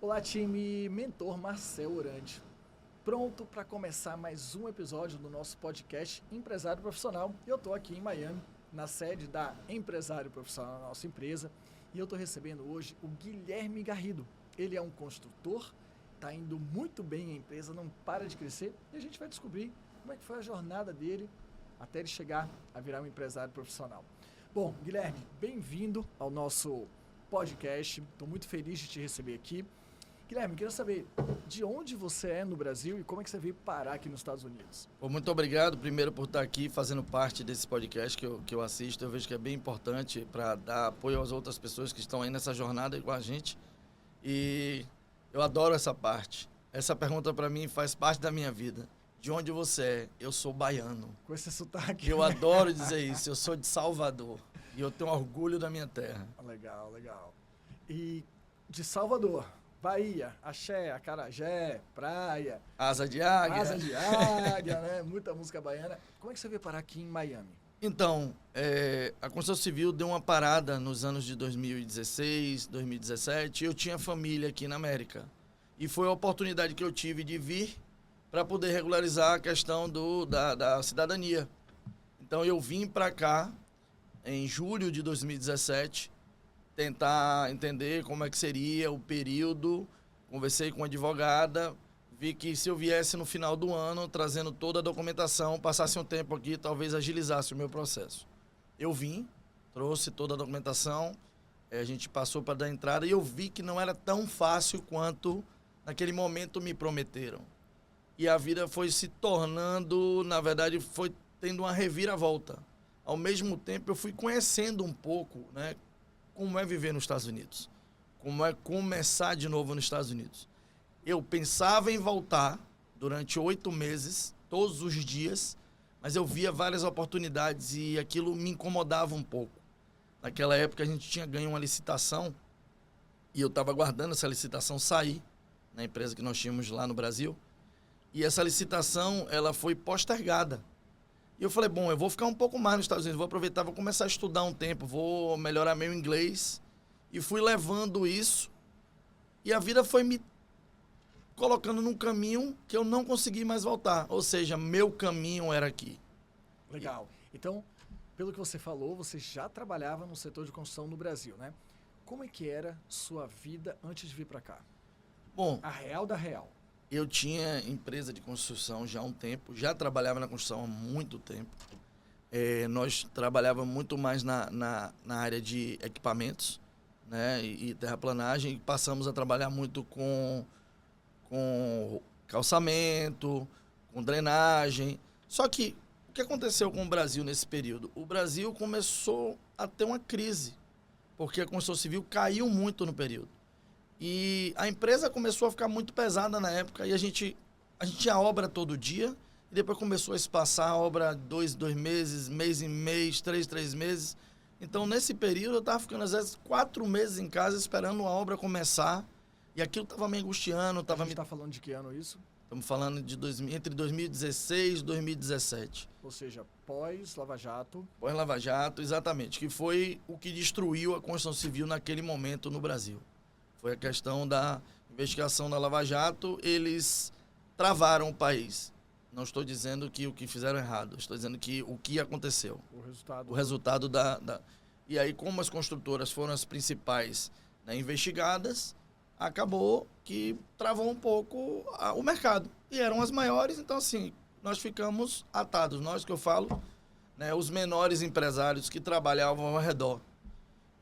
Olá, time Mentor Marcel Orandi. Pronto para começar mais um episódio do nosso podcast Empresário Profissional. Eu estou aqui em Miami, na sede da Empresário Profissional, da nossa empresa, e eu estou recebendo hoje o Guilherme Garrido. Ele é um construtor, está indo muito bem, a empresa não para de crescer, e a gente vai descobrir como é que foi a jornada dele até ele chegar a virar um empresário profissional. Bom, Guilherme, bem-vindo ao nosso podcast. Estou muito feliz de te receber aqui. Guilherme, queria saber de onde você é no Brasil e como é que você veio parar aqui nos Estados Unidos. Muito obrigado, primeiro, por estar aqui fazendo parte desse podcast que eu assisto. Eu vejo que é bem importante para dar apoio às outras pessoas que estão aí nessa jornada com a gente. E eu adoro essa parte. Essa pergunta, para mim, faz parte da minha vida. De onde você é? Eu sou baiano. Com esse sotaque. Eu adoro dizer isso. Eu sou de Salvador. E eu tenho orgulho da minha terra. Legal, legal. E de Salvador, Bahia, axé, acarajé, praia. Asa de águia. Asa de águia, né? Muita música baiana. Como é que você veio parar aqui em Miami? Então, a construção civil deu uma parada nos anos de 2016, 2017. Eu tinha família aqui na América. E foi a oportunidade que eu tive de vir para poder regularizar a questão da cidadania. Então, eu vim para cá em julho de 2017, tentar entender como é que seria o período. Conversei com uma advogada, vi que se eu viesse no final do ano, trazendo toda a documentação, passasse um tempo aqui, talvez agilizasse o meu processo. Eu vim, trouxe toda a documentação, a gente passou para dar entrada e eu vi que não era tão fácil quanto naquele momento me prometeram. E a vida foi se tornando, na verdade, foi tendo uma reviravolta. Ao mesmo tempo, eu fui conhecendo um pouco, né, como é viver nos Estados Unidos, como é começar de novo nos Estados Unidos. Eu pensava em voltar durante 8 meses, todos os dias, mas eu via várias oportunidades e aquilo me incomodava um pouco. Naquela época, a gente tinha ganho uma licitação e eu estava aguardando essa licitação sair na empresa que nós tínhamos lá no Brasil. E essa licitação, ela foi postergada. E eu falei, bom, eu vou ficar um pouco mais nos Estados Unidos, vou aproveitar, vou começar a estudar um tempo, vou melhorar meu inglês. E fui levando isso. E a vida foi me colocando num caminho que eu não consegui mais voltar. Ou seja, meu caminho era aqui. Legal. Então, pelo que você falou, você já trabalhava no setor de construção no Brasil, né? Como é que era sua vida antes de vir para cá? Bom, A real da real. eu tinha empresa de construção já há um tempo, já trabalhava na construção há muito tempo. Nós trabalhávamos muito mais na área de equipamentos, né, e terraplanagem, e passamos a trabalhar muito com calçamento, com drenagem. Só que o que aconteceu com o Brasil nesse período? O Brasil começou a ter uma crise, porque a construção civil caiu muito no período. E a empresa começou a ficar muito pesada na época e a gente tinha obra todo dia e depois começou a espaçar a obra 2 meses, mês em mês, 3 meses. Então, nesse período, eu estava ficando, às vezes, 4 meses em casa esperando a obra começar e aquilo estava me angustiando. A gente está falando de que ano isso? Estamos falando de entre 2016 e 2017. Ou seja, pós-Lava Jato. Pós-Lava Jato, exatamente, que foi o que destruiu a construção civil naquele momento no Brasil. Foi a questão da investigação da Lava Jato, eles travaram o país. Não estou dizendo que o que fizeram errado, estou dizendo que o que aconteceu. O resultado da... E aí, como as construtoras foram as principais, né, investigadas, acabou que travou um pouco o mercado. E eram as maiores, então assim, nós ficamos atados. Nós que eu falo, né, os menores empresários que trabalhavam ao redor.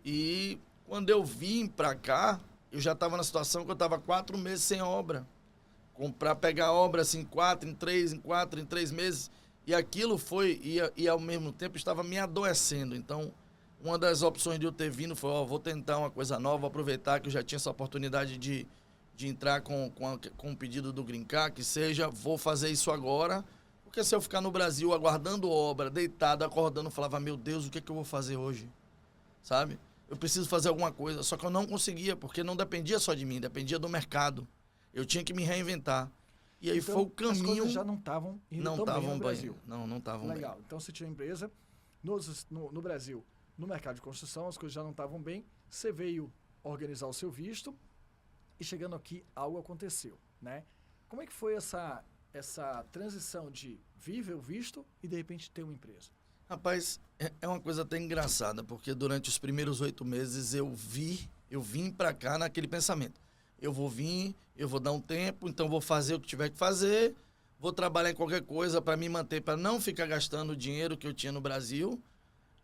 E quando eu vim para cá, eu já estava na situação que eu estava 4 meses sem obra. Para pegar obra assim, 4 em 3 meses. E aquilo foi, e ao mesmo tempo estava me adoecendo. Então, uma das opções de eu ter vindo foi, vou tentar uma coisa nova, aproveitar que eu já tinha essa oportunidade de entrar com o pedido do Green Card, que seja, vou fazer isso agora. Porque se eu ficar no Brasil aguardando obra, deitado, acordando, eu falava, meu Deus, o que é que eu vou fazer hoje? Sabe? Eu preciso fazer alguma coisa, só que eu não conseguia, porque não dependia só de mim, dependia do mercado. Eu tinha que me reinventar. E aí então, foi o caminho... As coisas já não estavam indo tão bem no Brasil. Não estavam bem. Legal. Então, você tinha uma empresa no Brasil, no mercado de construção, as coisas já não estavam bem. Você veio organizar o seu visto e chegando aqui algo aconteceu, né? Como é que foi essa transição de viver o visto e de repente ter uma empresa? Rapaz, é uma coisa até engraçada, porque durante os primeiros 8 meses eu vim pra cá naquele pensamento. Eu vou vir, eu vou dar um tempo, então vou fazer o que tiver que fazer, vou trabalhar em qualquer coisa para me manter, para não ficar gastando o dinheiro que eu tinha no Brasil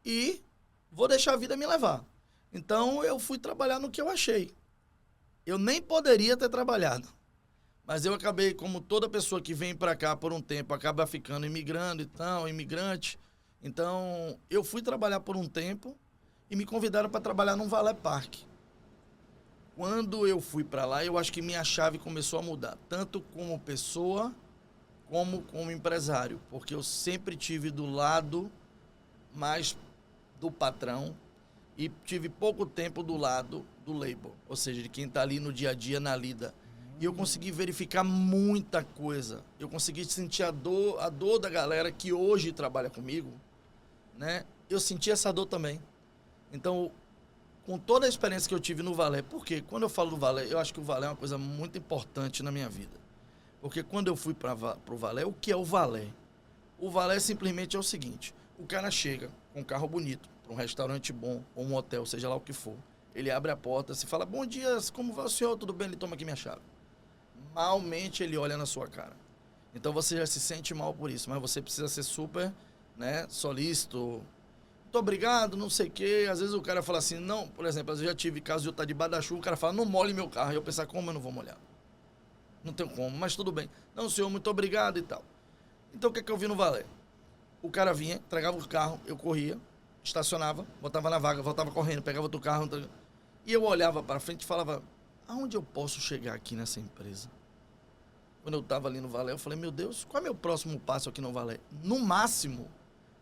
e vou deixar a vida me levar. Então eu fui trabalhar no que eu achei. Eu nem poderia ter trabalhado, mas eu acabei, como toda pessoa que vem para cá por um tempo, acaba ficando imigrando e tal, imigrante. Então, eu fui trabalhar por um tempo e me convidaram para trabalhar num valet park. Quando eu fui para lá, eu acho que minha chave começou a mudar, tanto como pessoa como empresário, porque eu sempre tive do lado mais do patrão e tive pouco tempo do lado do labor, ou seja, de quem está ali no dia a dia, na lida. E eu consegui verificar muita coisa. Eu consegui sentir a dor da galera que hoje trabalha comigo, né? Eu senti essa dor também. Então, com toda a experiência que eu tive no valet, porque quando eu falo do valet, eu acho que o valet é uma coisa muito importante na minha vida. Porque quando eu fui para o valet, o que é o valet? O valet simplesmente é o seguinte: o cara chega com um carro bonito, para um restaurante bom, ou um hotel, seja lá o que for. Ele abre a porta, se fala, bom dia, como vai o senhor? Tudo bem? Ele toma aqui minha chave. Malmente ele olha na sua cara. Então você já se sente mal por isso, mas você precisa ser super, né, solícito. Muito obrigado, não sei o quê. Às vezes o cara fala assim, não, por exemplo, eu já tive caso de eu estar debaixo da chuva, o cara fala, não molhe meu carro. E eu pensar, como eu não vou molhar? Não tenho como, mas tudo bem. Não, senhor, muito obrigado e tal. Então o que é que eu vi no valet? O cara vinha, entregava o carro, eu corria, estacionava, botava na vaga, voltava correndo, pegava outro carro. E eu olhava para frente e falava, aonde eu posso chegar aqui nessa empresa? Quando eu estava ali no valet, eu falei, meu Deus, qual é o meu próximo passo aqui no valet? No máximo,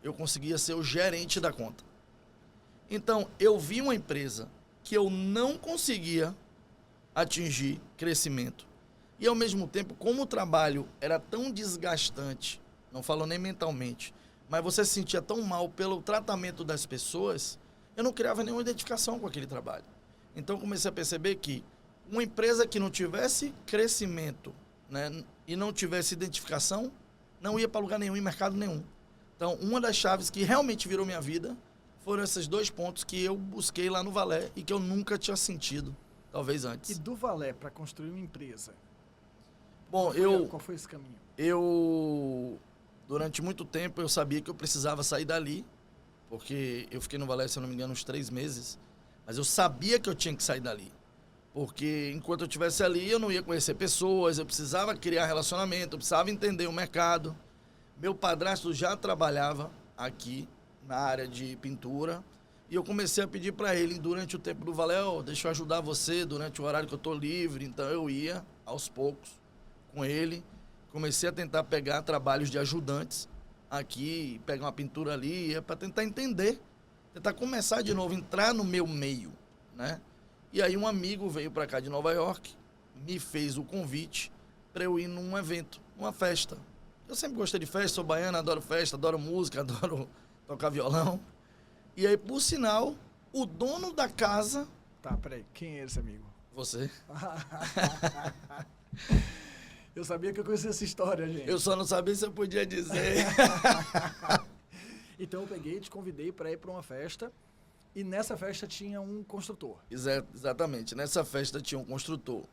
eu conseguia ser o gerente da conta. Então, eu vi uma empresa que eu não conseguia atingir crescimento. E, ao mesmo tempo, como o trabalho era tão desgastante, não falo nem mentalmente, mas você se sentia tão mal pelo tratamento das pessoas, eu não criava nenhuma identificação com aquele trabalho. Então, comecei a perceber que uma empresa que não tivesse crescimento, né, e não tivesse identificação, não ia para lugar nenhum, em mercado nenhum. Então, uma das chaves que realmente virou minha vida foram esses 2 pontos que eu busquei lá no valet e que eu nunca tinha sentido, talvez antes. E do valet para construir uma empresa? Bom, Qual foi esse caminho? Durante muito tempo, eu sabia que eu precisava sair dali, porque eu fiquei no valet, se eu não me engano, uns 3 meses, mas eu sabia que eu tinha que sair dali. Porque enquanto eu estivesse ali, eu não ia conhecer pessoas, eu precisava criar relacionamento, eu precisava entender o mercado. Meu padrasto já trabalhava aqui na área de pintura e eu comecei a pedir para ele durante o tempo do valet, deixa eu ajudar você durante o horário que eu estou livre. Então eu ia aos poucos com ele, comecei a tentar pegar trabalhos de ajudantes aqui, pegar uma pintura ali, para tentar entender, tentar começar de novo, entrar no meu meio, né? E aí um amigo veio para cá de Nova York, me fez o convite para eu ir num evento, uma festa. Eu sempre gostei de festa, sou baiano, adoro festa, adoro música, adoro tocar violão. E aí, por sinal, o dono da casa... Tá, peraí, quem é esse amigo? Você. Eu sabia que eu conhecia essa história, gente. Eu só não sabia se eu podia dizer. Então eu peguei e te convidei para ir para uma festa. E nessa festa tinha um construtor. Exatamente. Nessa festa tinha um construtor.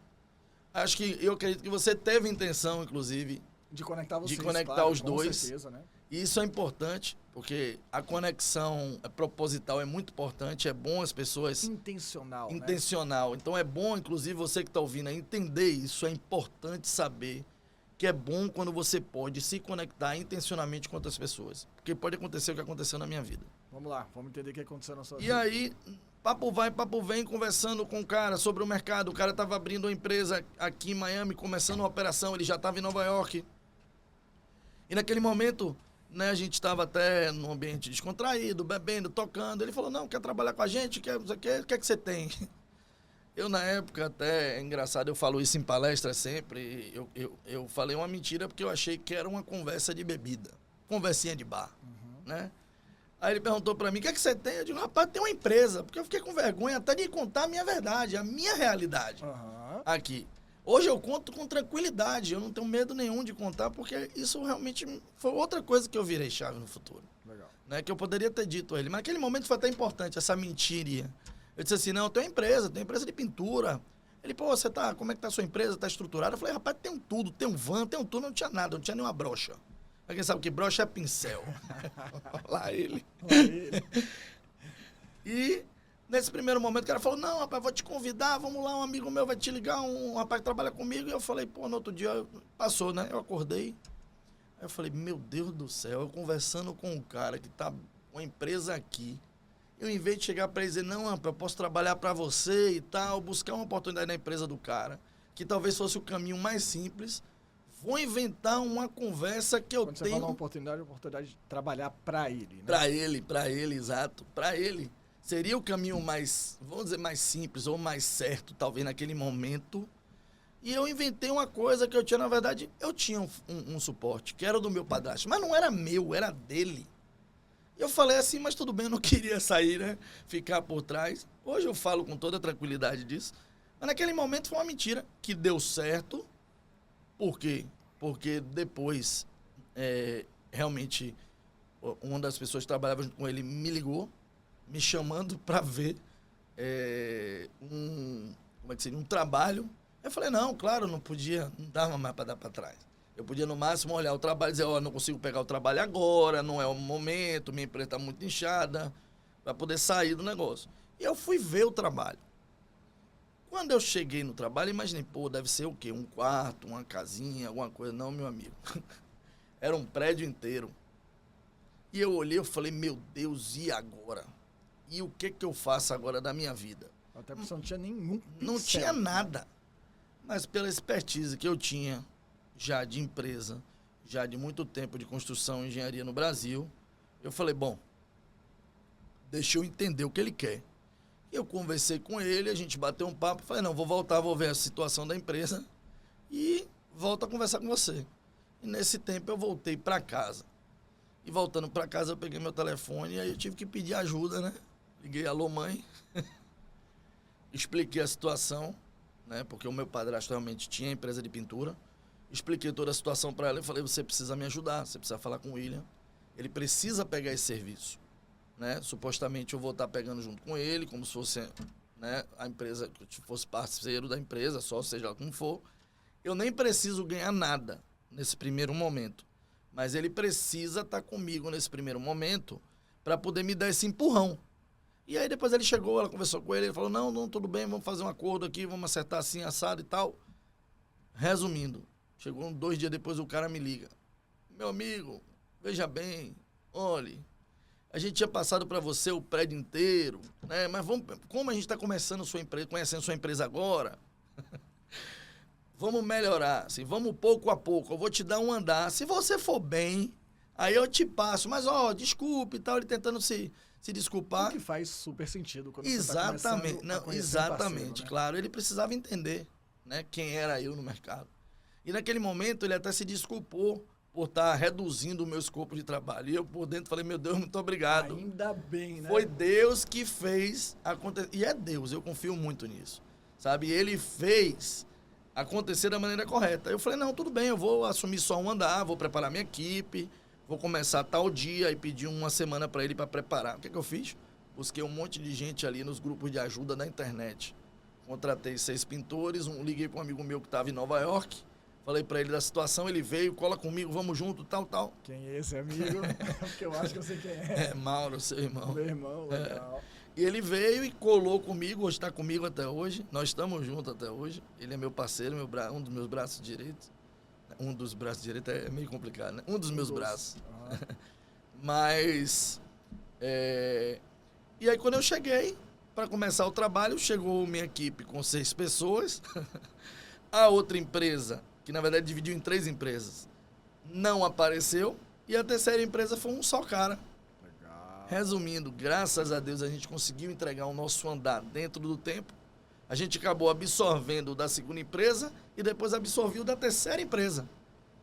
Eu acredito que você teve intenção, inclusive, de conectar vocês, de conectar claro, os com dois. certeza, né? E isso é importante, porque a conexão proposital é muito importante. É bom as pessoas... Intencional, Intencional. Né? Então é bom, inclusive, você que está ouvindo, entender isso. É importante saber que é bom quando você pode se conectar intencionalmente com outras pessoas. Porque pode acontecer o que aconteceu na minha vida. Vamos lá, vamos entender o que aconteceu na sua vida. E aí, papo vai, papo vem, conversando com o cara sobre o mercado. O cara estava abrindo uma empresa aqui em Miami, começando uma operação, ele já estava em Nova York. E naquele momento, né, a gente estava até num ambiente descontraído, bebendo, tocando. Ele falou, não, quer trabalhar com a gente? O que é que você tem? Eu, na época, até, é engraçado, eu falo isso em palestra sempre, eu falei uma mentira porque eu achei que era uma conversa de bebida, conversinha de bar, né? Aí ele perguntou pra mim, o que é que você tem? Eu digo, rapaz, tem uma empresa, porque eu fiquei com vergonha até de contar a minha verdade, a minha realidade. aqui. Hoje eu conto com tranquilidade, eu não tenho medo nenhum de contar, porque isso realmente foi outra coisa que eu virei chave no futuro. Legal. Né, que eu poderia ter dito a ele. Mas naquele momento foi até importante, essa mentiria. Eu disse assim, não, eu tenho empresa de pintura. Ele, pô, como é que tá a sua empresa? Tá estruturada? Eu falei, rapaz, tem tudo, tem um van, tem um tudo, não tinha nada, não tinha nenhuma brocha. Mas quem sabe que brocha é pincel. Lá ele. E nesse primeiro momento o cara falou, não, rapaz, vou te convidar, vamos lá, um amigo meu vai te ligar, um rapaz que trabalha comigo. E eu falei, pô, no outro dia passou, né? Eu acordei. Aí eu falei, meu Deus do céu, eu conversando com um cara que tá com uma empresa aqui. Eu, em vez de chegar para ele e dizer, não, rapaz, eu posso trabalhar para você e tal, buscar uma oportunidade na empresa do cara, que talvez fosse o caminho mais simples, vou inventar uma conversa que eu Quando tenho... Você fala uma oportunidade de trabalhar para ele, né? Para ele, exato, para ele. Seria o caminho mais, vamos dizer, mais simples ou mais certo, talvez, naquele momento. E eu inventei uma coisa que eu tinha, na verdade, eu tinha um suporte, que era do meu padrasto, mas não era meu, era dele. Eu falei assim, mas tudo bem, eu não queria sair, né? Ficar por trás. Hoje eu falo com toda a tranquilidade disso. Mas naquele momento foi uma mentira que deu certo. Por quê? Porque depois, realmente, uma das pessoas que trabalhava junto com ele me ligou, me chamando para ver um trabalho. Eu falei, não, claro, não podia, não dava mais para dar para trás. Eu podia, no máximo, olhar o trabalho e dizer, não consigo pegar o trabalho agora, não é o momento, minha empresa está muito inchada, para poder sair do negócio. E eu fui ver o trabalho. Quando eu cheguei no trabalho, imaginei, pô, deve ser o quê? Um quarto, uma casinha, alguma coisa. Não, meu amigo. Era um prédio inteiro. E eu olhei e falei, meu Deus, e agora? E o que eu faço agora da minha vida? Até porque você não tinha nenhum pincel. Não tinha nada. Mas pela expertise que eu tinha, já de empresa, já de muito tempo de construção e engenharia no Brasil, eu falei, bom, deixa eu entender o que ele quer. Eu conversei com ele, a gente bateu um papo, falei, não, vou voltar, vou ver a situação da empresa e volto a conversar com você. E nesse tempo eu voltei para casa. E voltando para casa eu peguei meu telefone e aí eu tive que pedir ajuda, né? Liguei, alô mãe, expliquei a situação, né? Porque o meu padrasto realmente tinha empresa de pintura. Expliquei toda a situação para ela e falei, você precisa me ajudar, você precisa falar com o William. Ele precisa pegar esse serviço. Né? Supostamente eu vou estar pegando junto com ele, como se fosse, né, a empresa, que eu fosse parceiro da empresa, só seja lá como for. Eu nem preciso ganhar nada nesse primeiro momento. Mas ele precisa estar comigo nesse primeiro momento para poder me dar esse empurrão. E aí depois ele chegou, ela conversou com ele, ele falou, não, tudo bem, vamos fazer um acordo aqui, vamos acertar assim, assado e tal. Resumindo, chegou 2 dias depois o cara me liga. Meu amigo, veja bem, olhe, a gente tinha passado para você o prédio inteiro, né? Mas como a gente está conhecendo sua empresa agora, vamos melhorar, assim, vamos pouco a pouco. Eu vou te dar um andar. Se você for bem, aí eu te passo. Mas, desculpe e tal, ele tentando se desculpar. O que faz super sentido quando exatamente, você está começando a conhecer exatamente, um parceiro, né? claro. Ele precisava entender, né, quem era eu no mercado. E naquele momento ele até se desculpou por estar reduzindo o meu escopo de trabalho. E eu por dentro falei, meu Deus, muito obrigado. Ainda bem, né? Foi Deus que fez acontecer. E é Deus, eu confio muito nisso. Sabe? Ele fez acontecer da maneira correta. Eu falei, não, tudo bem, eu vou assumir só um andar, vou preparar minha equipe, vou começar tal dia e pedir uma semana para ele para preparar. O que eu fiz? Busquei um monte de gente ali nos grupos de ajuda da internet. Contratei 6 pintores, liguei para um amigo meu que estava em Nova York. Falei pra ele da situação, ele veio, cola comigo, vamos junto, tal. Quem é esse amigo? Porque eu acho que eu sei quem é. É Mauro, seu irmão. Meu irmão, legal. E ele veio e colou comigo, hoje está comigo até hoje. Nós estamos juntos até hoje. Ele é meu parceiro, um dos meus braços direitos. Um dos braços direitos é meio complicado, né? Um dos meus braços. Uhum. Mas, e aí quando eu cheguei, para começar o trabalho, chegou minha equipe com 6 pessoas. A outra empresa, que na verdade dividiu em 3 empresas, não apareceu. E a terceira empresa foi um só cara. Legal. Resumindo, graças a Deus a gente conseguiu entregar o nosso andar dentro do tempo. A gente acabou absorvendo da segunda empresa e depois absorveu da terceira empresa.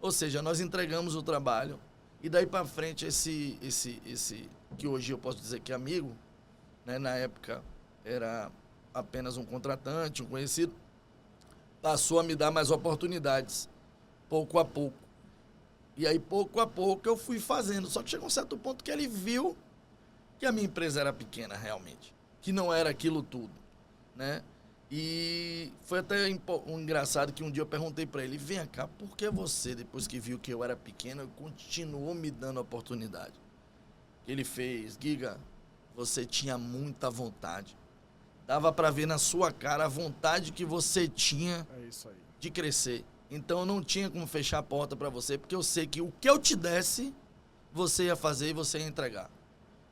Ou seja, nós entregamos o trabalho. E daí para frente, esse que hoje eu posso dizer que é amigo, né, na época era apenas um contratante, um conhecido, passou a me dar mais oportunidades, pouco a pouco. E aí, pouco a pouco, eu fui fazendo. Só que chegou um certo ponto que ele viu que a minha empresa era pequena, realmente. Que não era aquilo tudo, né? E foi até engraçado que um dia eu perguntei para ele, vem cá, por que você, depois que viu que eu era pequeno, continuou me dando oportunidade? Ele fez, Giga, você tinha muita vontade. Dava para ver na sua cara a vontade que você tinha de crescer. Então eu não tinha como fechar a porta para você, porque eu sei que o que eu te desse, você ia fazer e você ia entregar.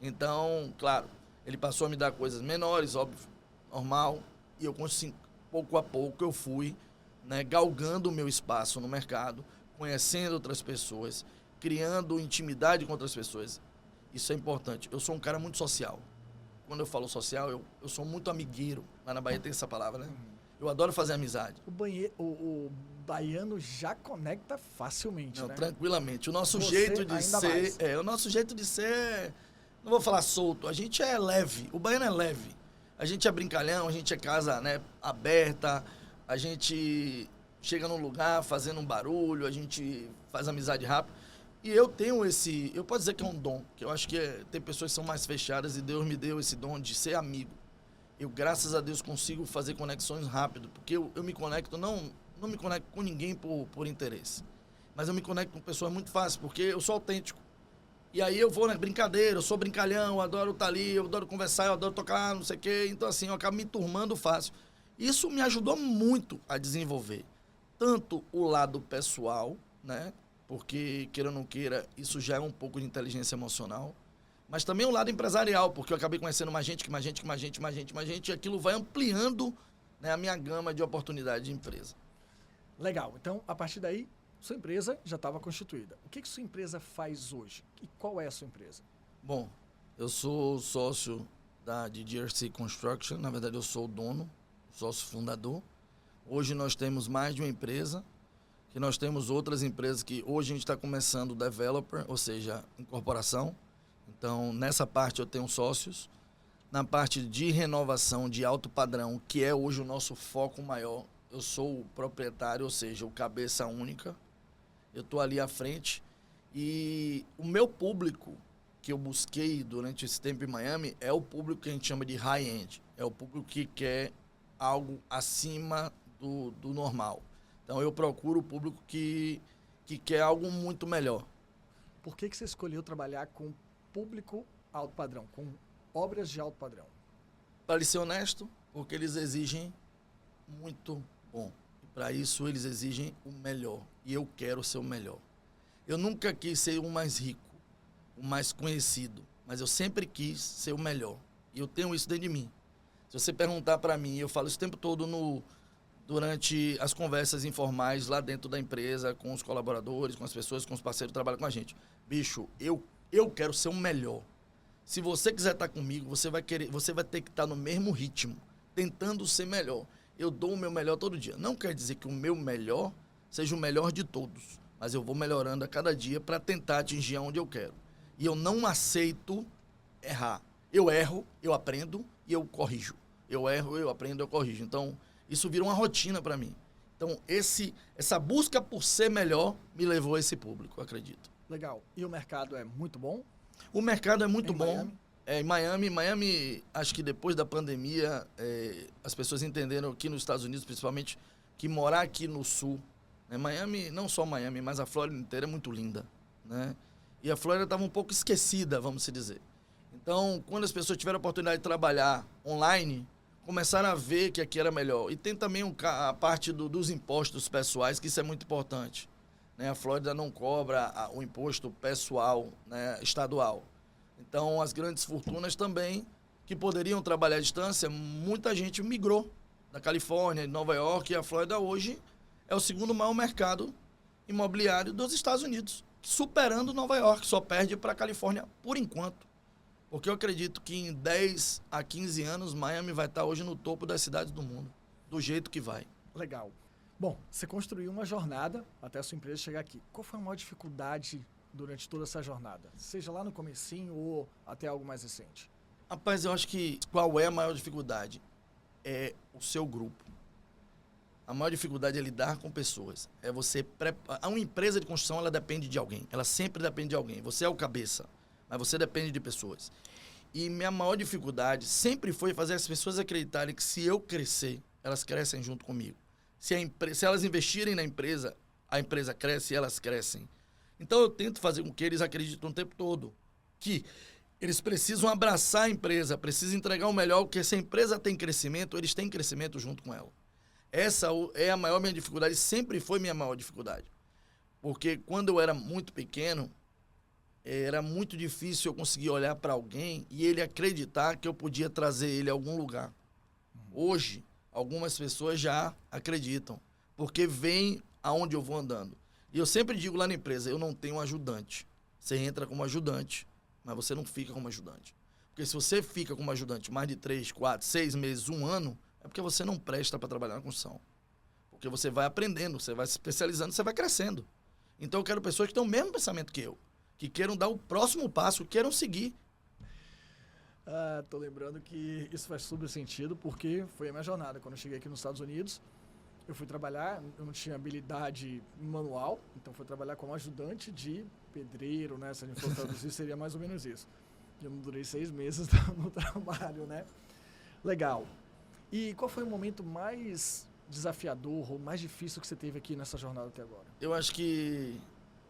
Então, claro, ele passou a me dar coisas menores, óbvio, normal, e eu consegui, pouco a pouco eu fui, né, galgando o meu espaço no mercado, conhecendo outras pessoas, criando intimidade com outras pessoas. Isso é importante. Eu sou um cara muito social. Quando eu falo social, eu sou muito amigueiro. Lá na Bahia tem essa palavra, né? Eu adoro fazer amizade. O baiano já conecta facilmente, Não, né? tranquilamente. O nosso Você jeito de ainda ser... mais. o nosso jeito de ser... Não vou falar solto. A gente é leve. O baiano é leve. A gente é brincalhão, a gente é casa, né, aberta. A gente chega num lugar fazendo um barulho, a gente faz amizade rápido. E eu tenho esse... Eu posso dizer que é um dom. Que eu acho que tem pessoas que são mais fechadas e Deus me deu esse dom de ser amigo. Eu, graças a Deus, consigo fazer conexões rápido, porque eu me conecto, não me conecto com ninguém por interesse, mas eu me conecto com pessoas muito fácil, porque eu sou autêntico. E aí eu vou na brincadeira, eu sou brincalhão, eu adoro estar ali, eu adoro conversar, eu adoro tocar, não sei o quê. Então, assim, eu acabo me turmando fácil. Isso me ajudou muito a desenvolver tanto o lado pessoal, né? Porque, queira ou não queira, isso já é um pouco de inteligência emocional. Mas também o lado empresarial, porque eu acabei conhecendo mais gente, e aquilo vai ampliando, né, a minha gama de oportunidade de empresa. Legal. Então, a partir daí, sua empresa já estava constituída. O que sua empresa faz hoje? E qual é a sua empresa? Bom, eu sou sócio de GRC Construction, na verdade eu sou o dono, sócio fundador. Hoje nós temos mais de uma empresa, que nós temos outras empresas que hoje a gente está começando developer, ou seja, incorporação. Então, nessa parte eu tenho sócios. Na parte de renovação de alto padrão, que é hoje o nosso foco maior, eu sou o proprietário, ou seja, o cabeça única. Eu estou ali à frente. E o meu público que eu busquei durante esse tempo em Miami é o público que a gente chama de high-end. É o público que quer algo acima do normal. Então, eu procuro o público que quer algo muito melhor. Por que você escolheu trabalhar com público alto padrão, com obras de alto padrão? Para ser honesto, porque eles exigem muito bom. E para isso eles exigem o melhor. E eu quero ser o melhor. Eu nunca quis ser o mais rico, o mais conhecido, mas eu sempre quis ser o melhor. E eu tenho isso dentro de mim. Se você perguntar para mim, eu falo isso o tempo todo durante as conversas informais lá dentro da empresa, com os colaboradores, com as pessoas, com os parceiros que trabalham com a gente. Bicho, eu quero ser o melhor. Se você quiser estar comigo, você vai ter que estar no mesmo ritmo, tentando ser melhor. Eu dou o meu melhor todo dia. Não quer dizer que o meu melhor seja o melhor de todos, mas eu vou melhorando a cada dia para tentar atingir aonde eu quero. E eu não aceito errar. Eu erro, eu aprendo e eu corrijo. Eu erro, eu aprendo, eu corrijo. Então, isso vira uma rotina para mim. Então, essa busca por ser melhor me levou a esse público, eu acredito. Legal. E o mercado é muito bom? O mercado é muito bom. Miami? Em Miami, acho que depois da pandemia, as pessoas entenderam aqui nos Estados Unidos, principalmente, que morar aqui no sul, né, Miami, não só Miami, mas a Flórida inteira é muito linda, né? E a Flórida estava um pouco esquecida, vamos se dizer. Então, quando as pessoas tiveram a oportunidade de trabalhar online, começaram a ver que aqui era melhor. E tem também a parte dos impostos pessoais, que isso é muito importante. Né? A Flórida não cobra o imposto pessoal, né, estadual. Então, as grandes fortunas também, que poderiam trabalhar à distância, muita gente migrou da Califórnia, de Nova York, e a Flórida hoje é o segundo maior mercado imobiliário dos Estados Unidos, superando Nova York, só perde para a Califórnia por enquanto. Porque eu acredito que em 10 a 15 anos, Miami vai estar hoje no topo das cidades do mundo, do jeito que vai. Legal. Bom, você construiu uma jornada até a sua empresa chegar aqui. Qual foi a maior dificuldade durante toda essa jornada? Seja lá no comecinho ou até algo mais recente? Rapaz, eu acho que qual é a maior dificuldade? É o seu grupo. A maior dificuldade é lidar com pessoas. É você... Uma empresa de construção, ela depende de alguém. Ela sempre depende de alguém. Você é o cabeça, mas você depende de pessoas. E minha maior dificuldade sempre foi fazer as pessoas acreditarem que se eu crescer, elas crescem junto comigo. Se elas investirem na empresa, a empresa cresce e elas crescem. Então eu tento fazer com que eles acreditem o tempo todo que eles precisam abraçar a empresa, precisam entregar o melhor, porque se a empresa tem crescimento, eles têm crescimento junto com ela. Essa é a maior minha dificuldade, sempre foi minha maior dificuldade. Porque quando eu era muito pequeno, era muito difícil eu conseguir olhar para alguém e ele acreditar que eu podia trazer ele a algum lugar. Hoje, algumas pessoas já acreditam, porque veem aonde eu vou andando. E eu sempre digo lá na empresa, eu não tenho ajudante. Você entra como ajudante, mas você não fica como ajudante. Porque se você fica como ajudante mais de 3, 4, 6 meses, 1 ano, é porque você não presta para trabalhar na construção. Porque você vai aprendendo, você vai se especializando, você vai crescendo. Então eu quero pessoas que tenham o mesmo pensamento que eu, que queiram dar o próximo passo, que queiram seguir. Tô lembrando que isso faz super sentido, porque foi a minha jornada. Quando eu cheguei aqui nos Estados Unidos, eu fui trabalhar, eu não tinha habilidade manual, então fui trabalhar como ajudante de pedreiro, né? Se a gente for traduzir, seria mais ou menos isso. Eu não durei 6 meses no trabalho, né? Legal. E qual foi o momento mais desafiador ou mais difícil que você teve aqui nessa jornada até agora? Eu acho que,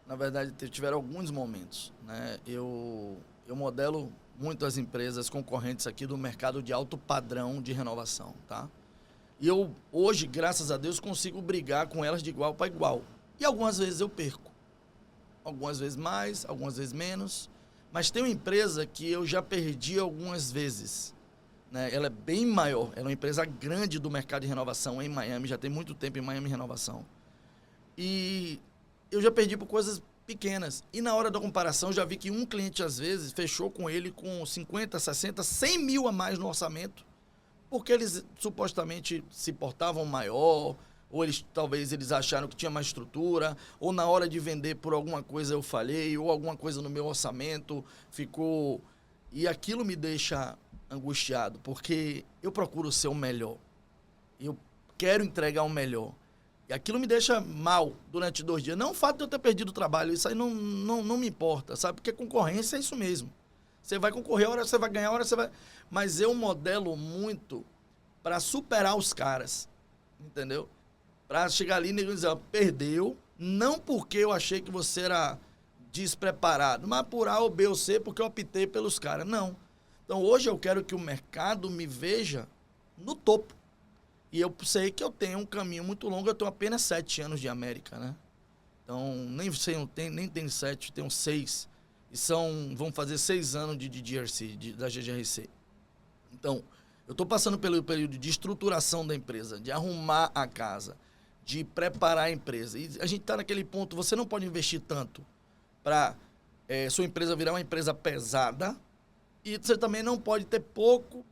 na verdade, tiveram alguns momentos, né? Eu modelo muito as empresas concorrentes aqui do mercado de alto padrão de renovação, tá? E eu, hoje, graças a Deus, consigo brigar com elas de igual para igual. E algumas vezes eu perco. Algumas vezes mais, algumas vezes menos. Mas tem uma empresa que eu já perdi algumas vezes, né? Ela é bem maior. Ela é uma empresa grande do mercado de renovação em Miami. Já tem muito tempo em Miami Renovação. E eu já perdi por coisas pequenas. E na hora da comparação, já vi que um cliente, às vezes, fechou com ele com 50, 60, 100 mil a mais no orçamento, porque eles supostamente se portavam maior, ou talvez eles acharam que tinha mais estrutura, ou na hora de vender por alguma coisa eu falhei, ou alguma coisa no meu orçamento ficou... E aquilo me deixa angustiado, porque eu procuro ser o melhor. Eu quero entregar o melhor. E aquilo me deixa mal durante 2 dias. Não o fato de eu ter perdido o trabalho, isso aí não me importa, sabe? Porque concorrência é isso mesmo. Você vai concorrer, a hora você vai ganhar, a hora você vai... Mas eu modelo muito para superar os caras, entendeu? Para chegar ali e dizer, ó, perdeu, não porque eu achei que você era despreparado, mas por A ou B ou C, porque eu optei pelos caras. Não. Então hoje eu quero que o mercado me veja no topo. E eu sei que eu tenho um caminho muito longo, eu tenho apenas 7 anos de América, né? Então, nem tenho 7, tenho 6. E vão fazer 6 anos de GRC, da GGRC. Então, eu estou passando pelo período de estruturação da empresa, de arrumar a casa, de preparar a empresa. E a gente está naquele ponto, você não pode investir tanto para sua empresa virar uma empresa pesada, e você também não pode ter pouco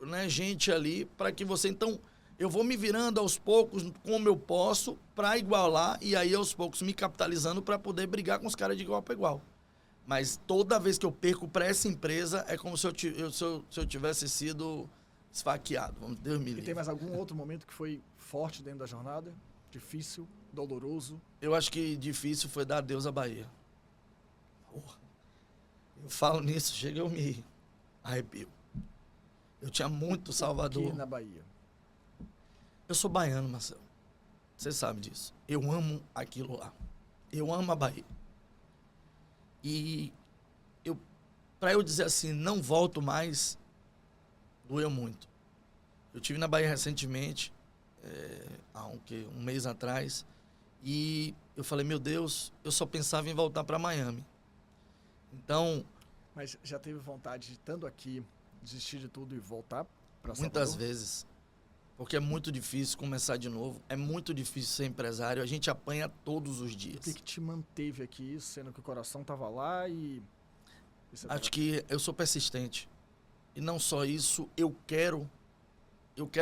né, gente ali para que você... Então, eu vou me virando aos poucos como eu posso para igualar e aí aos poucos me capitalizando para poder brigar com os caras de igual para igual. Mas toda vez que eu perco para essa empresa é como se eu tivesse sido esfaqueado. Deus me livre. E tem mais algum outro momento que foi forte dentro da jornada? Difícil, doloroso? Eu acho que difícil foi dar adeus à Bahia. Porra. Eu falo nisso, chega eu me arrepio. Eu tinha muito Salvador. Aqui na Bahia. Eu sou baiano, Marcelo. Você sabe disso. Eu amo aquilo lá. Eu amo a Bahia. E para eu dizer assim, não volto mais, doeu muito. Eu estive na Bahia recentemente, há um mês atrás, e eu falei, meu Deus, eu só pensava em voltar para Miami. Então... Mas já teve vontade de, estando aqui, desistir de tudo e voltar para Salvador? Muitas vezes. Porque é muito difícil começar de novo. É muito difícil ser empresário. A gente apanha todos os dias. O que te manteve aqui, sendo que o coração estava lá e... Acho que eu sou persistente. E não só isso, eu quero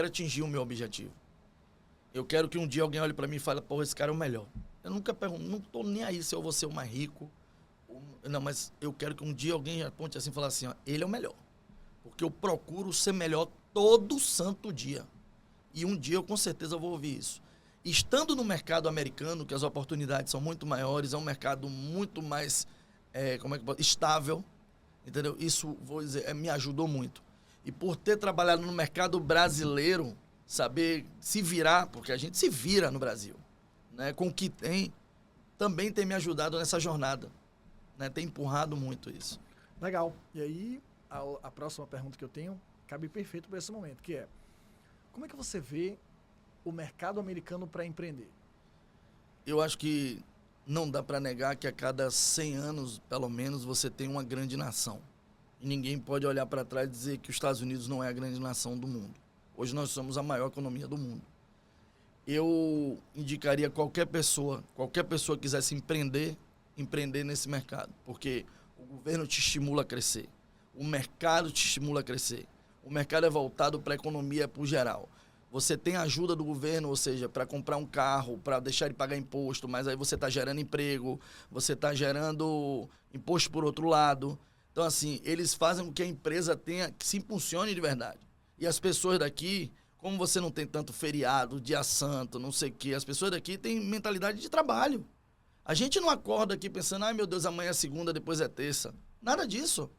atingir o meu objetivo. Eu quero que um dia alguém olhe para mim e fale, pô, esse cara é o melhor. Eu nunca pergunto, não tô nem aí se eu vou ser o mais rico. Não, mas eu quero que um dia alguém aponte assim e fale assim, ó, ele é o melhor. Porque eu procuro ser melhor todo santo dia. E um dia eu com certeza vou ouvir isso. Estando no mercado americano, que as oportunidades são muito maiores, é um mercado muito mais estável, entendeu? Isso, vou dizer, me ajudou muito. E por ter trabalhado no mercado brasileiro, saber se virar, porque a gente se vira no Brasil, né? Com o que tem, também tem me ajudado nessa jornada, né? Tem empurrado muito isso. Legal. E aí, a próxima pergunta que eu tenho cabe perfeito para esse momento, que é: como é que você vê o mercado americano para empreender? Eu acho que não dá para negar que a cada 100 anos, pelo menos, você tem uma grande nação. E ninguém pode olhar para trás e dizer que os Estados Unidos não é a grande nação do mundo. Hoje nós somos a maior economia do mundo. Eu indicaria qualquer pessoa que quisesse empreender nesse mercado, porque o governo te estimula a crescer, o mercado te estimula a crescer. O mercado é voltado para a economia por geral. Você tem a ajuda do governo, ou seja, para comprar um carro, para deixar de pagar imposto, mas aí você está gerando emprego, você está gerando imposto por outro lado. Então, assim, eles fazem com que a empresa que se impulsione de verdade. E as pessoas daqui, como você não tem tanto feriado, dia santo, não sei o quê, as pessoas daqui têm mentalidade de trabalho. A gente não acorda aqui pensando, ai meu Deus, amanhã é segunda, depois é terça. Nada disso.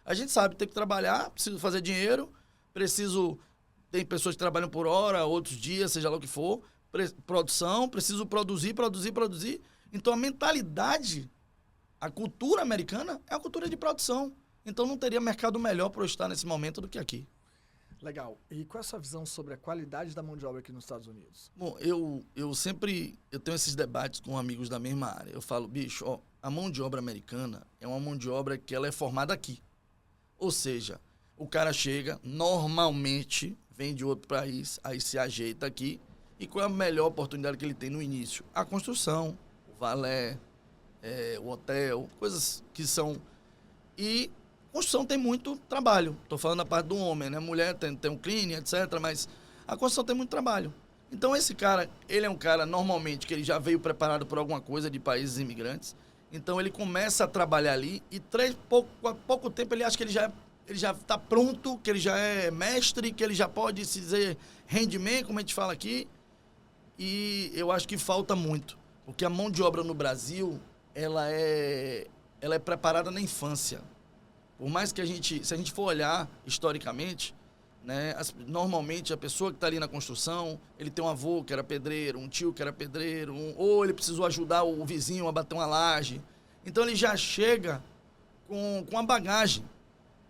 A gente sabe, tem que trabalhar, preciso fazer dinheiro, tem pessoas que trabalham por hora, outros dias, seja lá o que for, produção, preciso produzir. Então a mentalidade, a cultura americana é a cultura de produção. Então não teria mercado melhor para eu estar nesse momento do que aqui. Legal. E qual é a sua visão sobre a qualidade da mão de obra aqui nos Estados Unidos? Bom, eu tenho esses debates com amigos da mesma área. Eu falo, bicho, ó, a mão de obra americana é uma mão de obra que ela é formada aqui. Ou seja, o cara chega, normalmente vem de outro país, aí se ajeita aqui. E qual é a melhor oportunidade que ele tem no início? A construção, o valé, o hotel, coisas que são... E construção tem muito trabalho. Estou falando da parte do homem, né? Mulher tem um cleaning, etc. Mas a construção tem muito trabalho. Então esse cara, ele é um cara normalmente que ele já veio preparado por alguma coisa de países imigrantes. Então ele começa a trabalhar ali e pouco tempo ele acha que ele já está pronto, que ele já é mestre, que ele já pode se dizer handyman, como a gente fala aqui. E eu acho que falta muito. Porque a mão de obra no Brasil, ela é preparada na infância. Por mais que se a gente for olhar historicamente, né, normalmente a pessoa que está ali na construção, ele tem um avô que era pedreiro, um tio que era pedreiro, ou ele precisou ajudar o vizinho a bater uma laje. Então ele já chega com a bagagem.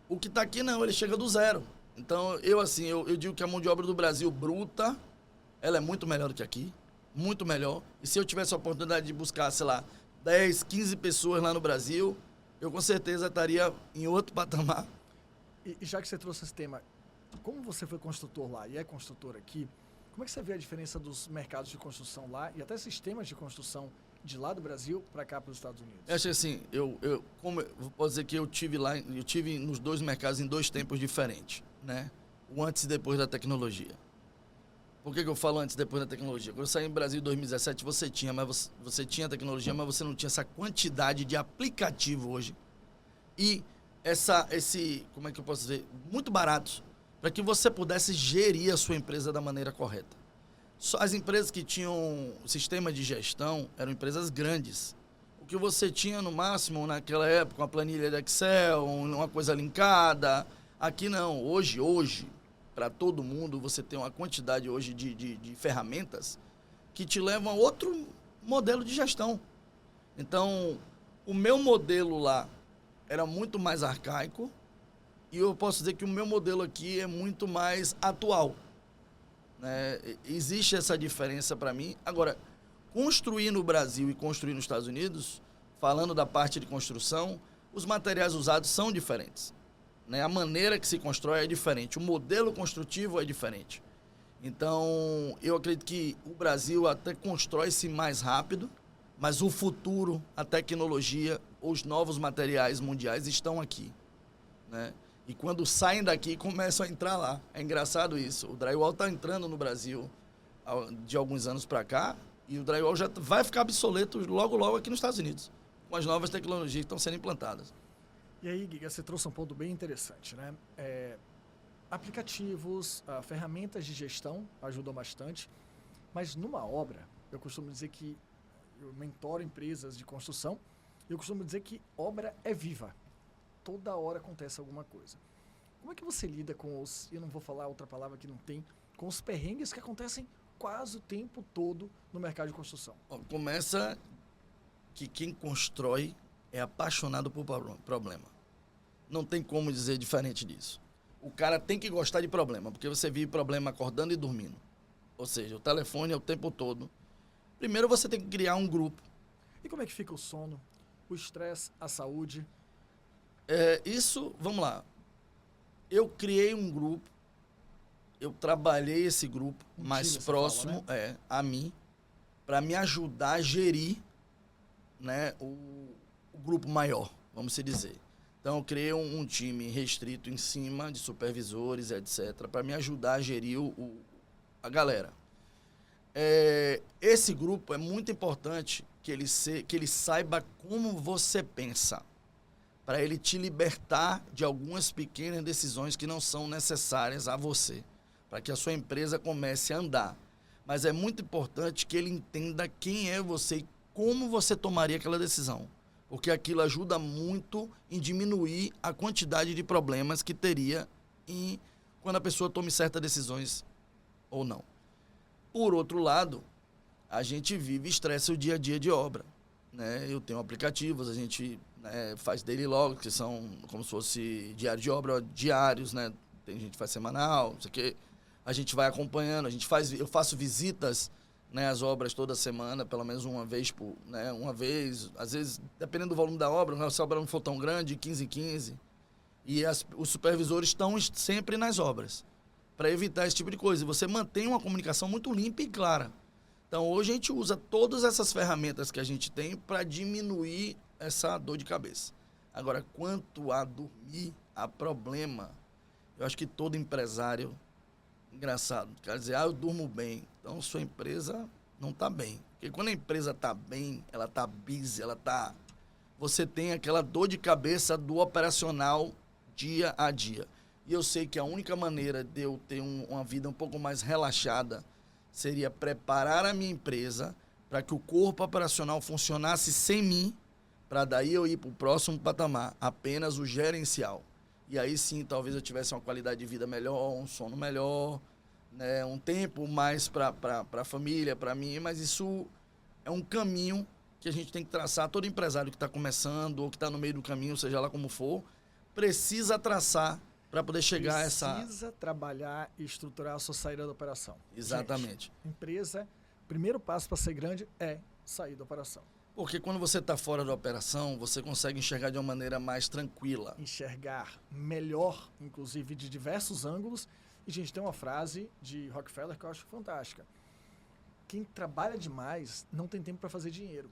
O que está aqui não, ele chega do zero. Então eu digo que a mão de obra do Brasil bruta, ela é muito melhor do que aqui, muito melhor. E se eu tivesse a oportunidade de buscar, sei lá, 10, 15 pessoas lá no Brasil, eu com certeza estaria em outro patamar. E já que você trouxe esse tema, como você foi construtor lá e é construtor aqui, como é que você vê a diferença dos mercados de construção lá e até sistemas de construção de lá do Brasil para cá, para os Estados Unidos? Eu acho que assim, eu posso dizer que eu tive nos dois mercados em dois tempos diferentes, né? O antes e depois da tecnologia. Por que eu falo antes e depois da tecnologia? Quando eu saí no Brasil em 2017, você tinha tecnologia, mas você não tinha essa quantidade de aplicativo hoje. E como é que eu posso dizer? Muito baratos, para que você pudesse gerir a sua empresa da maneira correta. Só as empresas que tinham sistema de gestão eram empresas grandes. O que você tinha no máximo naquela época, uma planilha de Excel, uma coisa linkada. Aqui não, hoje, para todo mundo, você tem uma quantidade hoje de ferramentas que te levam a outro modelo de gestão. Então, o meu modelo lá era muito mais arcaico e eu posso dizer que o meu modelo aqui é muito mais atual. Existe essa diferença para mim. Agora, construir no Brasil e construir nos Estados Unidos, falando da parte de construção, os materiais usados são diferentes. A maneira que se constrói é diferente, o modelo construtivo é diferente. Então, eu acredito que o Brasil até constrói-se mais rápido, mas o futuro, a tecnologia, os novos materiais mundiais estão aqui, né? E quando saem daqui, começam a entrar lá. É engraçado isso. O drywall está entrando no Brasil de alguns anos para cá e o drywall já vai ficar obsoleto logo aqui nos Estados Unidos, com as novas tecnologias que estão sendo implantadas. E aí, Giga, você trouxe um ponto bem interessante, né? aplicativos, ferramentas de gestão ajudam bastante, mas numa obra, eu costumo dizer que eu mentoro empresas de construção, e eu costumo dizer que obra é viva. Toda hora acontece alguma coisa. Como é que você lida com os, eu não vou falar outra palavra que não tem, com os perrengues que acontecem quase o tempo todo no mercado de construção? Começa que quem constrói é apaixonado por problema. Não tem como dizer diferente disso. O cara tem que gostar de problema, porque você vive problema acordando e dormindo. Ou seja, o telefone é o tempo todo. Primeiro você tem que criar um grupo. E como é que fica o sono, o estresse, a saúde? Vamos lá. Eu criei um grupo, eu trabalhei esse grupo mais próximo a mim, para me ajudar a gerir, né, o grupo maior, vamos se dizer. Então, eu criei um time restrito em cima de supervisores, etc., para me ajudar a gerir a galera. Esse grupo é muito importante que ele saiba como você pensa, para ele te libertar de algumas pequenas decisões que não são necessárias a você, para que a sua empresa comece a andar. Mas é muito importante que ele entenda quem é você e como você tomaria aquela decisão, porque aquilo ajuda muito em diminuir a quantidade de problemas que teria quando a pessoa tome certas decisões ou não. Por outro lado, a gente vive estresse o dia a dia de obra, né? Eu tenho aplicativos, a gente faz daily logs, que são como se fosse diário de obra, diários, né? Tem gente que faz semanal, não sei o quê. A gente vai acompanhando, eu faço visitas, né, às obras toda semana, pelo menos uma vez, às vezes, dependendo do volume da obra, se a obra não for tão grande, 15 em 15. E os supervisores estão sempre nas obras, para evitar esse tipo de coisa. E você mantém uma comunicação muito limpa e clara. Então, hoje a gente usa todas essas ferramentas que a gente tem para diminuir essa dor de cabeça. Agora, quanto a dormir, a problema, eu acho que todo empresário, engraçado, quer dizer, eu durmo bem. Então, sua empresa não está bem. Porque quando a empresa está bem, ela está busy, você tem aquela dor de cabeça do operacional dia a dia. E eu sei que a única maneira de eu ter uma vida um pouco mais relaxada seria preparar a minha empresa para que o corpo operacional funcionasse sem mim, para daí eu ir para o próximo patamar, apenas o gerencial. E aí sim, talvez eu tivesse uma qualidade de vida melhor, um sono melhor, né, um tempo mais para a família, para mim, mas isso é um caminho que a gente tem que traçar. Todo empresário que está começando ou que está no meio do caminho, seja lá como for, precisa traçar para poder chegar a essa... Precisa trabalhar e estruturar a sua saída da operação. Exatamente. Gente, empresa, primeiro passo para ser grande é sair da operação. Porque quando você está fora da operação, você consegue enxergar de uma maneira mais tranquila. Enxergar melhor, inclusive, de diversos ângulos. E, gente, tem uma frase de Rockefeller que eu acho fantástica. Quem trabalha demais não tem tempo para fazer dinheiro.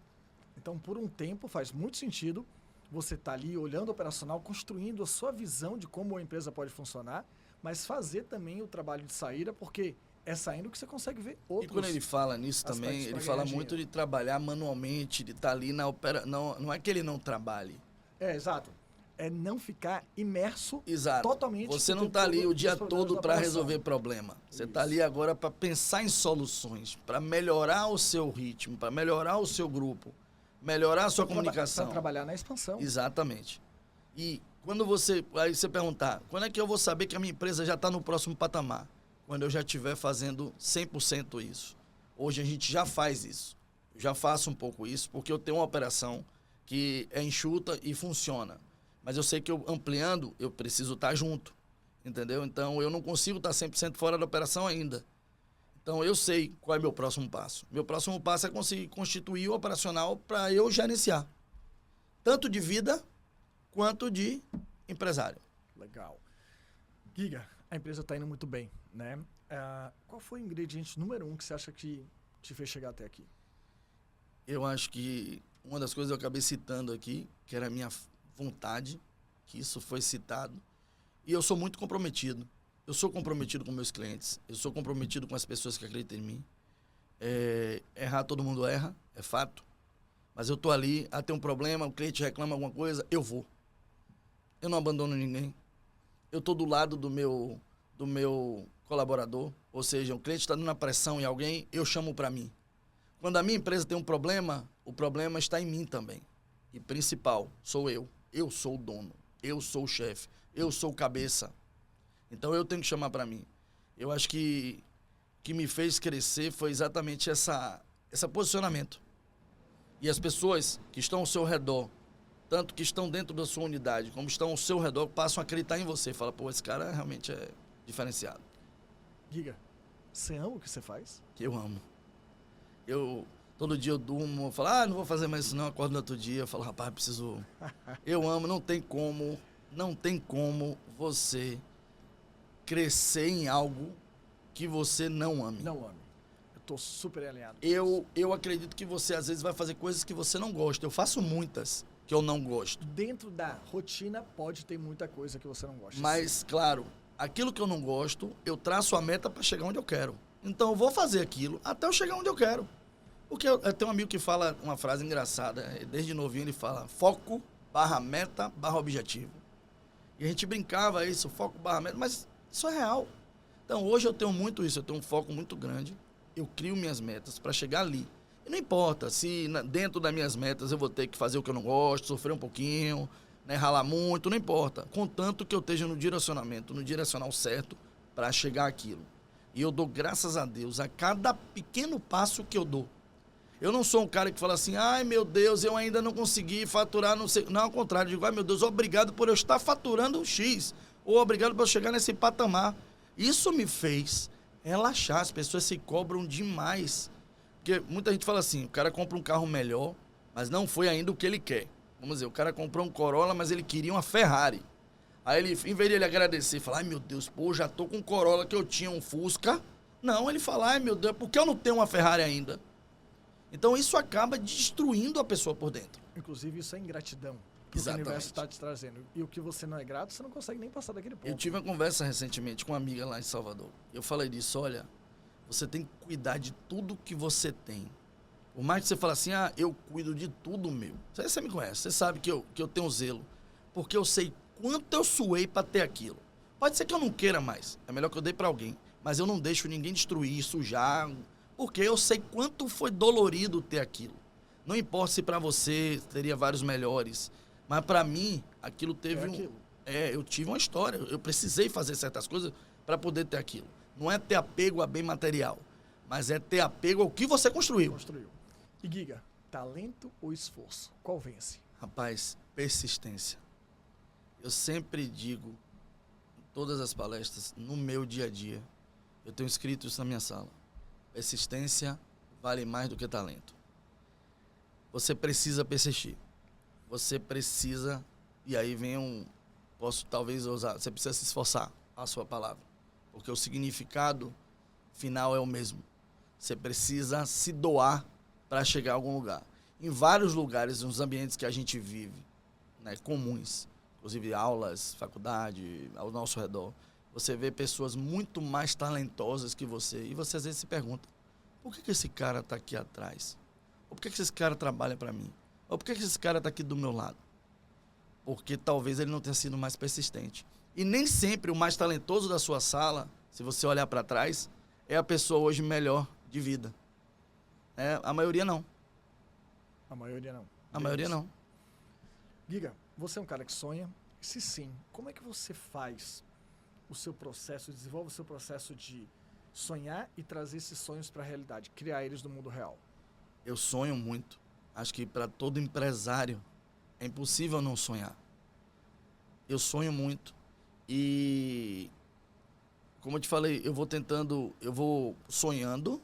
Então, por um tempo, faz muito sentido você estar ali olhando o operacional, construindo a sua visão de como a empresa pode funcionar, mas fazer também o trabalho de saída, porque é saindo que você consegue ver outros. E quando ele fala nisso também, ele fala muito de trabalhar manualmente, de estar ali na operação. Não é que ele não trabalhe. Exato. É não ficar imerso Exato. Totalmente. Você não está ali o dia todo para resolver problema. Você está ali agora para pensar em soluções, para melhorar o seu ritmo, para melhorar o seu grupo, melhorar a sua comunicação. Para trabalhar na expansão. Exatamente. E quando aí você perguntar, quando é que eu vou saber que a minha empresa já está no próximo patamar? Quando eu já estiver fazendo 100% isso. Hoje a gente já faz isso. Eu já faço um pouco isso, porque eu tenho uma operação que é enxuta e funciona. Mas eu sei que eu ampliando, eu preciso estar junto, entendeu? Então, eu não consigo estar 100% fora da operação ainda. Então, eu sei qual é meu próximo passo. Meu próximo passo é conseguir constituir o operacional para eu gerenciar. Tanto de vida, quanto de empresário. Legal. Giga, a empresa está indo muito bem, né? Qual foi o ingrediente número 1 que você acha que te fez chegar até aqui? Eu acho que uma das coisas que eu acabei citando aqui, que era a minha vontade, que isso foi citado, e eu sou muito comprometido. Eu sou comprometido com meus clientes, eu sou comprometido com as pessoas que acreditam em mim. Errar, todo mundo erra, é fato. Mas eu tô ali, tem um problema, o cliente reclama alguma coisa, eu vou. Eu não abandono ninguém. Eu tô do lado do do meu colaborador, ou seja, o cliente está dando uma pressão em alguém, eu chamo para mim. Quando a minha empresa tem um problema, o problema está em mim também. E principal, sou eu. Eu sou o dono, eu sou o chefe, eu sou o cabeça. Então eu tenho que chamar para mim. Eu acho que o que me fez crescer foi exatamente esse posicionamento. E as pessoas que estão ao seu redor, tanto que estão dentro da sua unidade, como estão ao seu redor, passam a acreditar em você. Fala, pô, esse cara realmente é diferenciado. Giga, você ama o que você faz? Que eu amo. Todo dia eu durmo, eu falo, não vou fazer mais isso não, acordo no outro dia, eu falo, rapaz, preciso... Eu amo, não tem como você crescer em algo que você não ame. Não ame. Eu tô super alinhado. Eu acredito que você, às vezes, vai fazer coisas que você não gosta. Eu faço muitas que eu não gosto. Dentro da rotina, pode ter muita coisa que você não gosta. Mas, claro, aquilo que eu não gosto, eu traço a meta para chegar onde eu quero. Então, eu vou fazer aquilo até eu chegar onde eu quero. Porque eu tenho um amigo que fala uma frase engraçada. Desde novinho ele fala foco, /meta, /objetivo. E a gente brincava isso, foco, /meta, mas isso é real. Então, hoje eu tenho muito isso. Eu tenho um foco muito grande. Eu crio minhas metas para chegar ali. E não importa se dentro das minhas metas eu vou ter que fazer o que eu não gosto, sofrer um pouquinho, né, ralar muito, não importa. Contanto que eu esteja no direcional certo para chegar àquilo. E eu dou graças a Deus a cada pequeno passo que eu dou. Eu não sou um cara que fala assim, ai meu Deus, eu ainda não consegui faturar, não sei. Não, ao contrário, eu digo, ai meu Deus, obrigado por eu estar faturando um X. Ou obrigado por eu chegar nesse patamar. Isso me fez relaxar, as pessoas se cobram demais. Porque muita gente fala assim, o cara compra um carro melhor, mas não foi ainda o que ele quer. Vamos dizer, o cara comprou um Corolla, mas ele queria uma Ferrari. Aí ele, em vez de ele agradecer, falar, ai meu Deus, pô, já tô com um Corolla que eu tinha um Fusca. Não, ele fala, ai meu Deus, por que eu não tenho uma Ferrari ainda? Então isso acaba destruindo a pessoa por dentro. Inclusive isso é ingratidão. Exatamente. O universo está te trazendo. E o que você não é grato, você não consegue nem passar daquele ponto. Eu tive uma conversa recentemente com uma amiga lá em Salvador. Eu falei disso, olha, você tem que cuidar de tudo que você tem. Por mais que você fale assim, eu cuido de tudo meu. Você me conhece, você sabe que eu tenho zelo. Porque eu sei quanto eu suei para ter aquilo. Pode ser que eu não queira mais. É melhor que eu dê para alguém. Mas eu não deixo ninguém destruir, sujar. Porque eu sei quanto foi dolorido ter aquilo. Não importa se para você teria vários melhores. Mas para mim, aquilo teve eu tive uma história. Eu precisei fazer certas coisas para poder ter aquilo. Não é ter apego a bem material, mas é ter apego ao que você construiu. E Giga, talento ou esforço? Qual vence? Rapaz, persistência. Eu sempre digo, em todas as palestras, no meu dia a dia, eu tenho escrito isso na minha sala. Persistência vale mais do que talento. Você precisa persistir. Você precisa, e aí vem posso talvez usar, você precisa se esforçar, a sua palavra. Porque o significado final é o mesmo. Você precisa se doar para chegar a algum lugar. Em vários lugares, nos ambientes que a gente vive, né, comuns, inclusive aulas, faculdade, ao nosso redor, você vê pessoas muito mais talentosas que você. E você às vezes se pergunta, por que esse cara está aqui atrás? Ou por que esse cara trabalha para mim? Ou por que esse cara está aqui do meu lado? Porque talvez ele não tenha sido mais persistente. E nem sempre o mais talentoso da sua sala, se você olhar para trás, é a pessoa hoje melhor de vida. A maioria não. A maioria não. A maioria não. Giga, você é um cara que sonha? Se sim, como é que você faz o seu processo, desenvolve o seu processo de sonhar e trazer esses sonhos para a realidade, criar eles no mundo real? Eu sonho muito. Acho que para todo empresário é impossível não sonhar. Eu sonho muito. E, como eu te falei, eu vou sonhando,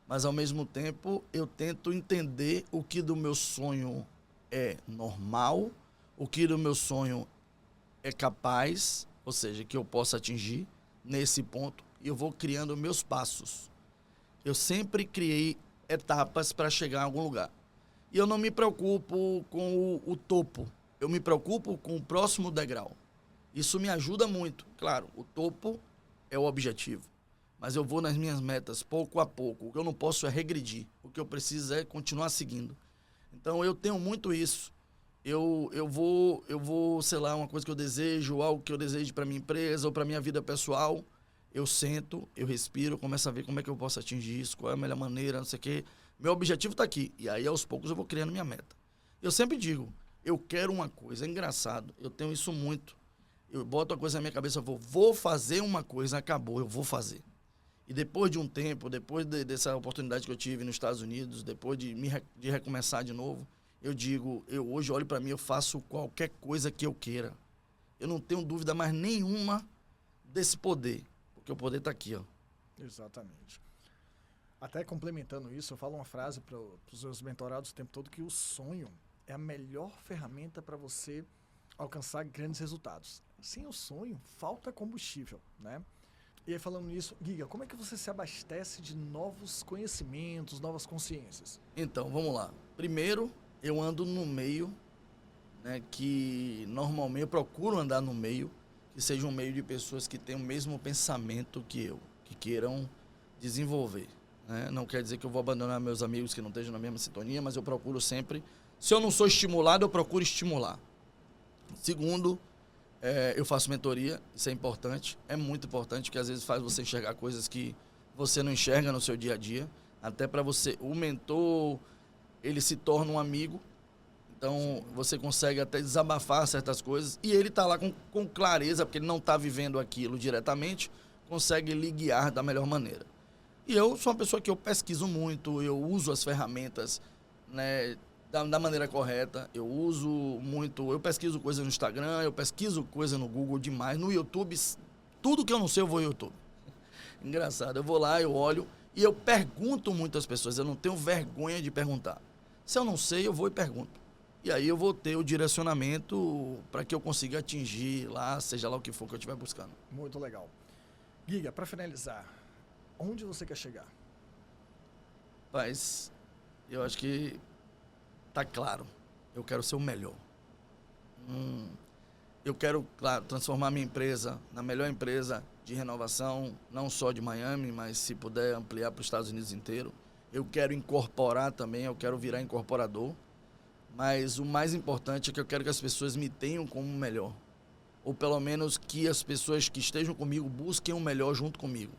mas ao mesmo tempo eu tento entender o que do meu sonho é normal, o que do meu sonho é capaz, ou seja, que eu possa atingir nesse ponto, e eu vou criando meus passos. Eu sempre criei etapas para chegar a algum lugar. E eu não me preocupo com o topo, eu me preocupo com o próximo degrau. Isso me ajuda muito. Claro, o topo é o objetivo, mas eu vou nas minhas metas pouco a pouco. O que eu não posso é regredir, o que eu preciso é continuar seguindo. Então eu tenho muito isso. Eu vou, sei lá, uma coisa que eu desejo, algo que eu desejo para minha empresa ou para minha vida pessoal, eu sento, eu respiro, começo a ver como é que eu posso atingir isso, qual é a melhor maneira, não sei o quê. Meu objetivo está aqui. E aí, aos poucos, eu vou criando minha meta. Eu sempre digo, eu quero uma coisa. É engraçado, eu tenho isso muito. Eu boto a coisa na minha cabeça, eu vou fazer uma coisa, acabou, eu vou fazer. E depois de um tempo, depois dessa oportunidade que eu tive nos Estados Unidos, depois de recomeçar de novo, eu digo, eu hoje olho para mim, eu faço qualquer coisa que eu queira. Eu não tenho dúvida mais nenhuma desse poder, porque o poder está aqui, ó. Exatamente. Até complementando isso, eu falo uma frase para os meus mentorados o tempo todo, que o sonho é a melhor ferramenta para você alcançar grandes resultados. Sem o sonho, falta combustível, né? E aí, falando nisso, Giga, como é que você se abastece de novos conhecimentos, novas consciências? Então, vamos lá. Primeiro, eu ando no meio, né, que normalmente eu procuro andar no meio, que seja um meio de pessoas que tenham o mesmo pensamento que eu, que queiram desenvolver, né? Não quer dizer que eu vou abandonar meus amigos que não estejam na mesma sintonia, mas eu procuro sempre. Se eu não sou estimulado, eu procuro estimular. Segundo, eu faço mentoria, isso é importante, é muito importante, porque às vezes faz você enxergar coisas que você não enxerga no seu dia a dia, até para você, o mentor, ele se torna um amigo, então você consegue até desabafar certas coisas, e ele está lá com clareza, porque ele não está vivendo aquilo diretamente, consegue lhe guiar da melhor maneira. E eu sou uma pessoa que eu pesquiso muito, eu uso as ferramentas, né, da maneira correta, eu uso muito, eu pesquiso coisa no Instagram, eu pesquiso coisa no Google demais, no YouTube, tudo que eu não sei eu vou no YouTube. Engraçado, eu vou lá, eu olho e eu pergunto muito às pessoas, eu não tenho vergonha de perguntar. Se eu não sei, eu vou e pergunto. E aí eu vou ter o direcionamento para que eu consiga atingir lá, seja lá o que for que eu estiver buscando. Muito legal. Giga, para finalizar, onde você quer chegar? Mas eu acho que tá claro, eu quero ser o melhor. Eu quero, claro, transformar minha empresa na melhor empresa de renovação, não só de Miami, mas se puder ampliar para os Estados Unidos inteiro. Eu quero incorporar também, eu quero virar incorporador. Mas o mais importante é que eu quero que as pessoas me tenham como o melhor. Ou pelo menos que as pessoas que estejam comigo busquem o melhor junto comigo.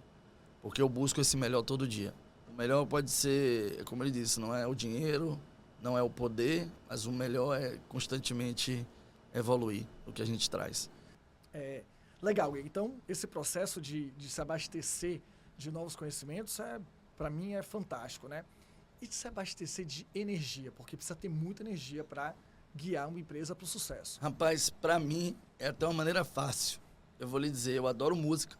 Porque eu busco esse melhor todo dia. O melhor pode ser, como ele disse, não é o dinheiro, não é o poder, mas o melhor é constantemente evoluir o que a gente traz. Legal, então esse processo de se abastecer de novos conhecimentos, para mim, é fantástico, né? E de se abastecer de energia, porque precisa ter muita energia para guiar uma empresa para o sucesso. Rapaz, para mim é até uma maneira fácil. Eu vou lhe dizer, eu adoro música.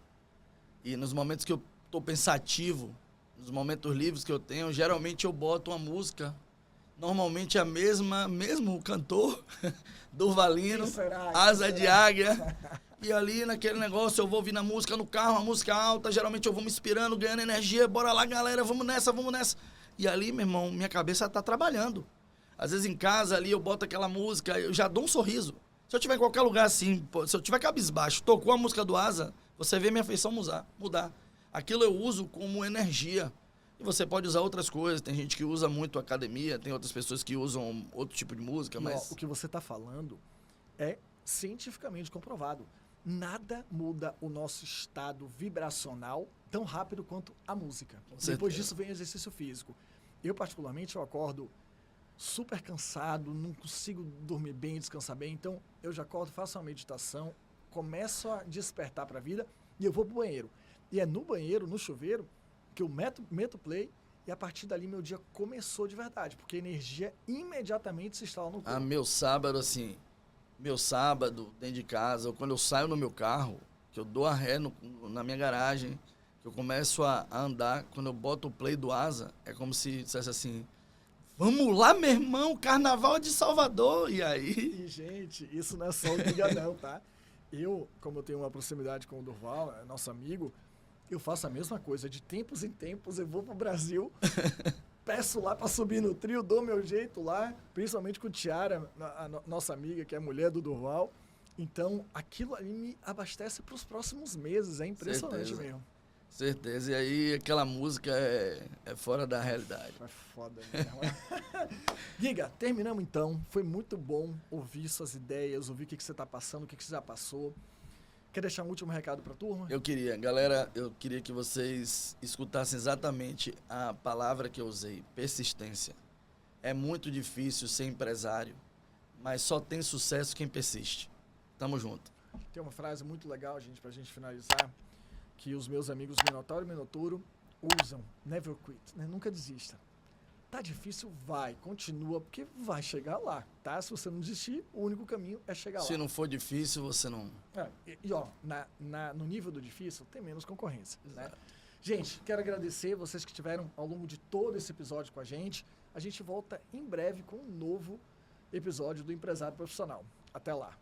E nos momentos que eu estou pensativo, nos momentos livres que eu tenho, geralmente eu boto uma música. Normalmente mesmo cantor, Durvalino, Asa de Águia. E ali naquele negócio eu vou ouvir na música no carro, uma música alta, geralmente eu vou me inspirando, ganhando energia, bora lá galera, vamos nessa. E ali, meu irmão, minha cabeça tá trabalhando. Às vezes em casa ali eu boto aquela música, eu já dou um sorriso. Se eu tiver em qualquer lugar assim, se eu tiver cabisbaixo, tocou a música do Asa, você vê minha feição mudar. Aquilo eu uso como energia. E você pode usar outras coisas, tem gente que usa muito academia, tem outras pessoas que usam outro tipo de música, mas... O que você está falando é cientificamente comprovado. Nada muda o nosso estado vibracional tão rápido quanto a música. Depois disso vem o exercício físico. Eu, particularmente, eu acordo super cansado, não consigo dormir bem, descansar bem, então eu já acordo, faço uma meditação, começo a despertar para a vida e eu vou pro banheiro. E é no banheiro, no chuveiro, que eu meto play e a partir dali meu dia começou de verdade, porque a energia imediatamente se instala no corpo. Meu sábado, dentro de casa, ou quando eu saio no meu carro, que eu dou a ré na minha garagem, que eu começo a andar, quando eu boto o play do Asa, é como se dissesse assim, vamos lá, meu irmão, Carnaval de Salvador, e aí... E, gente, isso não é só o Giga não, tá? Eu, como eu tenho uma proximidade com o Durval, nosso amigo, eu faço a mesma coisa. De tempos em tempos eu vou pro Brasil, peço lá para subir no trio, dou meu jeito lá, principalmente com Tiara, a nossa amiga, que é a mulher do Durval. Então, aquilo ali me abastece para os próximos meses. É impressionante mesmo. Certeza. E aí, aquela música é fora da realidade. É foda mesmo. Giga, terminamos então. Foi muito bom ouvir suas ideias, ouvir o que você está passando, o que você já passou. Quer deixar um último recado para a turma? Eu queria, galera, eu queria que vocês escutassem exatamente a palavra que eu usei, persistência. É muito difícil ser empresário, mas só tem sucesso quem persiste. Tamo junto. Tem uma frase muito legal, gente, pra gente finalizar, que os meus amigos Minotauro e Minotouro usam, never quit, né? Nunca desista. Tá difícil, vai, continua, porque vai chegar lá, tá? Se você não desistir, o único caminho é chegar lá. Se não for difícil, você não... Ó, no nível do difícil, tem menos concorrência, né? Gente, quero agradecer vocês que estiveram ao longo de todo esse episódio com a gente. A gente volta em breve com um novo episódio do Empresário Profissional. Até lá.